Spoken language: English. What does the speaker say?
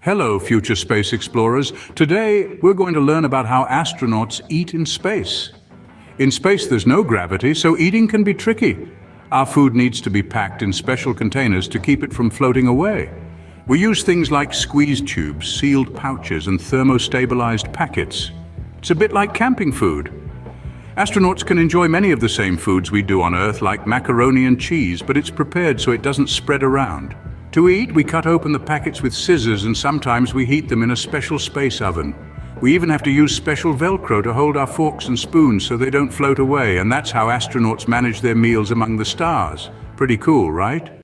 Hello, future space explorers. Today, we're going to learn about how astronauts eat in space. In space, there's no gravity, so eating can be tricky. Our food needs to be packed in special containers to keep it from floating away. We use things like squeeze tubes, sealed pouches, and thermostabilized packets. It's a bit like camping food. Astronauts can enjoy many of the same foods we do on Earth, like macaroni and cheese, but it's prepared so it doesn't spread around. To eat, we cut open the packets with scissors, and sometimes we heat them in a special space oven. We even have to use special Velcro to hold our forks and spoons so they don't float away, and that's how astronauts manage their meals among the stars. Pretty cool, right?